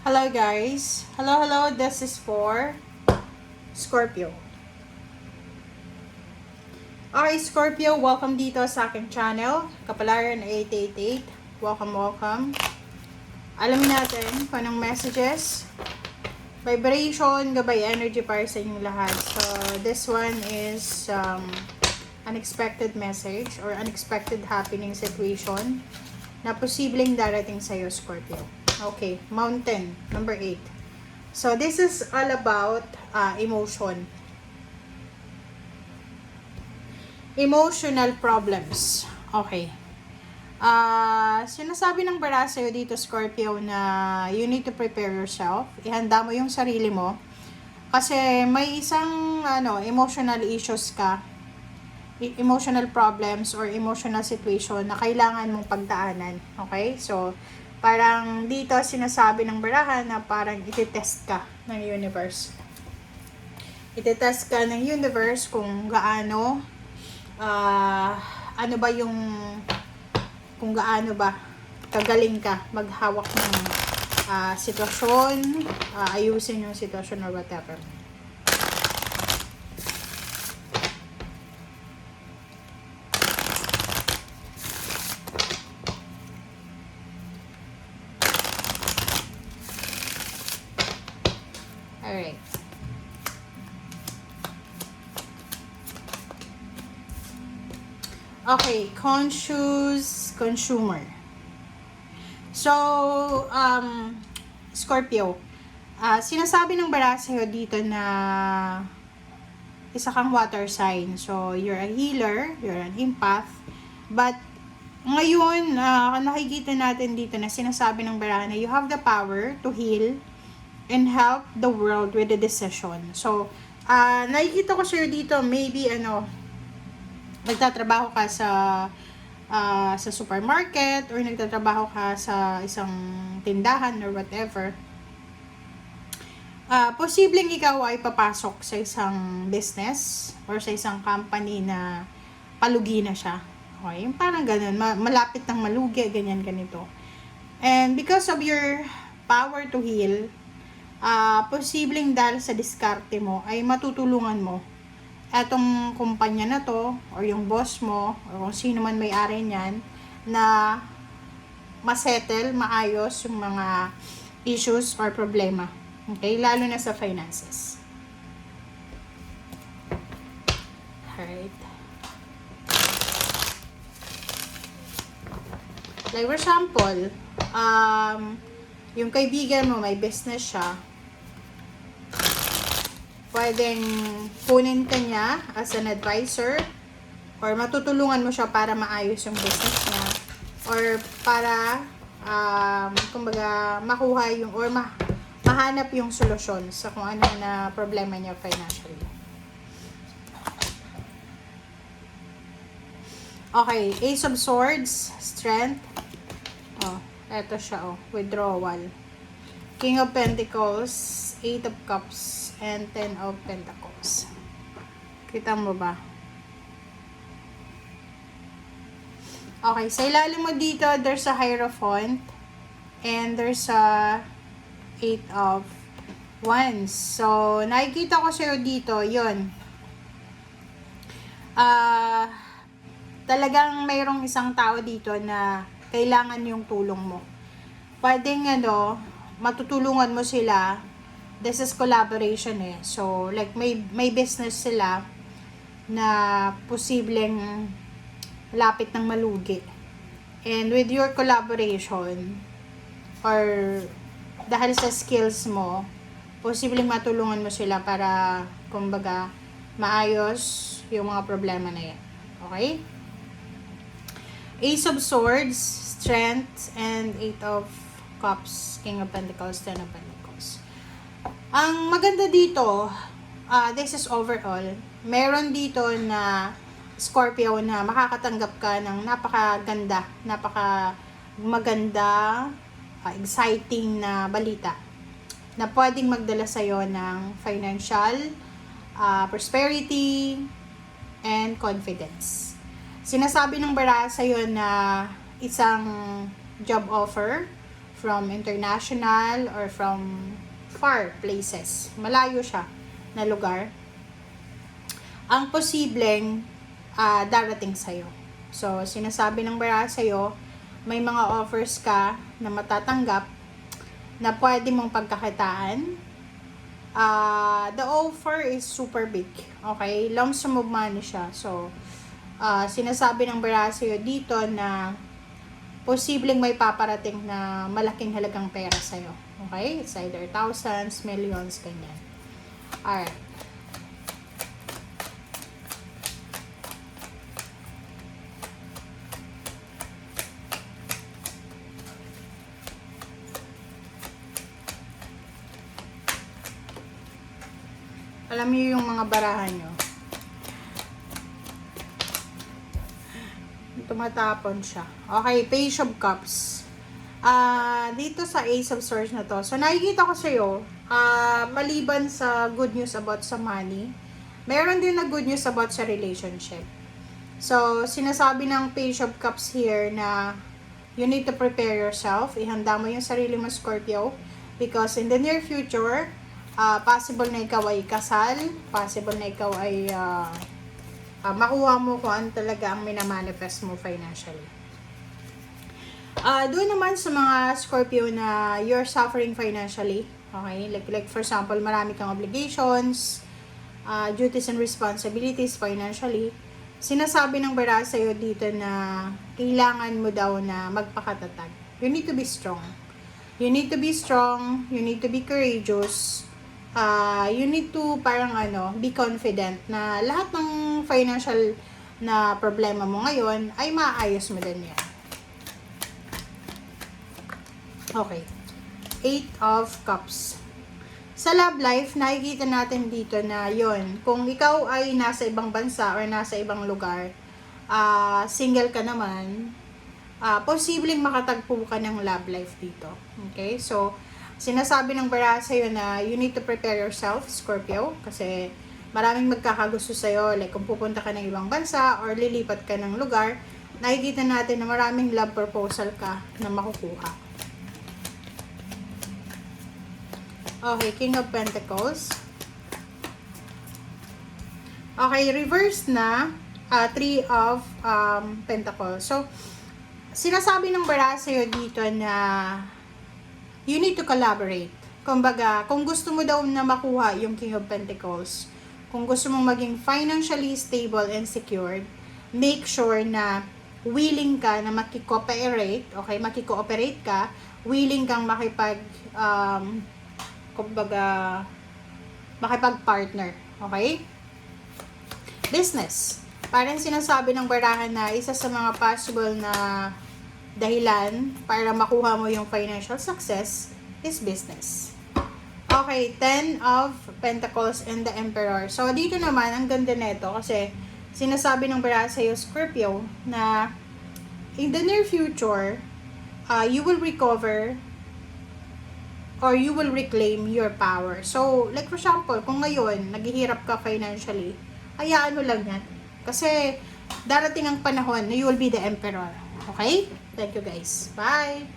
Hello guys. Hello. This is for Scorpio. Okay, Scorpio, welcome dito sa aking channel. Kapalaran 888. Welcome. Alamin natin kung anong messages, vibration, gabay energy para sa inyong lahat. So, this one is unexpected message or unexpected happening situation na posibleng darating sa'yo, Scorpio. Okay, Mountain, number 8. So, this is all about emotion. Emotional problems. Okay. Sinasabi ng bara sa'yo dito, Scorpio, na you need to prepare yourself. Ihanda mo yung sarili mo. Kasi may isang emotional issues ka. Emotional problems or emotional situation na kailangan mong pagdaanan. Okay? So, parang dito sinasabi ng barahan na parang ititest ka ng universe. Ititest ka ng universe kung gaano kung gaano ba kagaling ka maghawak ng sitwasyon, ayusin yung sitwasyon or whatever. Alright. Okay, conscious consumer. So, Scorpio, sinasabi ng bara sa'yo dito na isa kang water sign. So, you're a healer, you're an empath, but ngayon, nakikita natin dito na sinasabi ng bara na you have the power to heal and help the world with the decision. So, nakikita ko sa'yo dito, maybe nagtatrabaho ka sa supermarket or nagtatrabaho ka sa isang tindahan or whatever. Posibleng ikaw ay papasok sa isang business or sa isang company na palugi na siya. Okay? Yung parang ganun, malapit ng malugi, ganito. And because of your power to heal, posibleng dahil sa diskarte mo ay matutulungan mo etong kumpanya na to or yung boss mo or kung sino man may-ari niyan na masettle, maayos yung mga issues or problema. Okay? Lalo na sa finances. Alright. Like for example, yung kaibigan mo may business siya, pwedeng kunin ka niya as an advisor or matutulungan mo siya para maayos yung business niya or para kumbaga makuha yung or mahanap yung solusyon sa kung ano na problema niya financially. Okay, Ace of Swords, Strength. Eto siya, withdrawal. King of Pentacles, 8 of Cups, and 10 of Pentacles. Kita mo ba? Okay, sa ilalim mo dito, there's a Hierophant, and there's a 8 of Wands. So, nakikita ko sa'yo dito, yun. Talagang mayroong isang tao dito na kailangan yung tulong mo. Pwedeng matutulungan mo sila. This is collaboration So, like may business sila na posibleng lapit ng malugi. And with your collaboration or dahil sa skills mo, posibleng matulungan mo sila para kumbaga maayos yung mga problema na yan. Okay? Ace of Swords, Strength, and 8 of Cups, King of Pentacles, 10 of Pentacles. Ang maganda dito, this is overall, meron dito na Scorpio na makakatanggap ka ng maganda, exciting na balita na pwedeng magdala sa'yo ng financial, prosperity, and confidence. Sinasabi ng bara sa'yo na isang job offer from international or from far places. Malayo siya na lugar. Ang posibleng darating sa'yo. So, sinasabi ng bara sa'yo, may mga offers ka na matatanggap na pwede mong pagkakitaan. The offer is super big. Okay? Lump sum of money siya. So, sinasabi ng bara sa'yo dito na posibleng may paparating na malaking halagang pera sa'yo. Okay? It's either thousands, millions, ganyan. Alright. Alam niyo yung mga barahan nyo. Tumatapon siya. Okay, Page of Cups. Dito sa Ace of Swords na to. So, nakikita ko sa'yo, maliban sa good news about sa money, meron din na good news about sa relationship. So, sinasabi ng Page of Cups here na you need to prepare yourself. Ihanda mo yung sarili mo, Scorpio. Because in the near future, possible na ikaw ay kasal, possible na ikaw ay makuha mo kung ano talaga ang minamanifest mo financially. Doon naman sa mga Scorpio na you're suffering financially, okay? Like for example, marami kang obligations, duties and responsibilities financially. Sinasabi ng bara sa'yo dito na kailangan mo daw na magpakatatag. You need to be strong. You need to be strong, you need to be courageous. You need to be confident na lahat ng financial na problema mo ngayon ay maayos mo din yan. Okay. 8 of Cups. Sa love life, nakikita natin dito na yon, kung ikaw ay nasa ibang bansa or nasa ibang lugar, single ka naman, posibleng makatagpo ka ng love life dito. Okay? So, sinasabi ng bara sa'yo na you need to prepare yourself, Scorpio, kasi maraming magkakagusto sa'yo, like kung pupunta ka ng ibang bansa or lilipat ka ng lugar, nakikita natin na maraming love proposal ka na makukuha. Okay, King of Pentacles. Okay, reverse na, 3 of Pentacles. So, sinasabi ng bara sa'yo dito na you need to collaborate. Kumbaga, kung gusto mo daw na makuha yung King of Pentacles, kung gusto mong maging financially stable and secured, make sure na willing ka na makikooperate, okay, makikooperate ka, willing kang makipag-partner, okay? Business. Parang sinasabi ng barahan na isa sa mga possible na dahilan para makuha mo yung financial success is business. Okay, 10 of Pentacles and the Emperor. So, dito naman, ang ganda nito kasi sinasabi ng bara sa'yo, Scorpio, na in the near future, you will recover or you will reclaim your power. So, like for example, kung ngayon, naghihirap ka financially, hayaan mo lang yan. Kasi, darating ang panahon na you will be the Emperor. Okay? Thank you guys. Bye!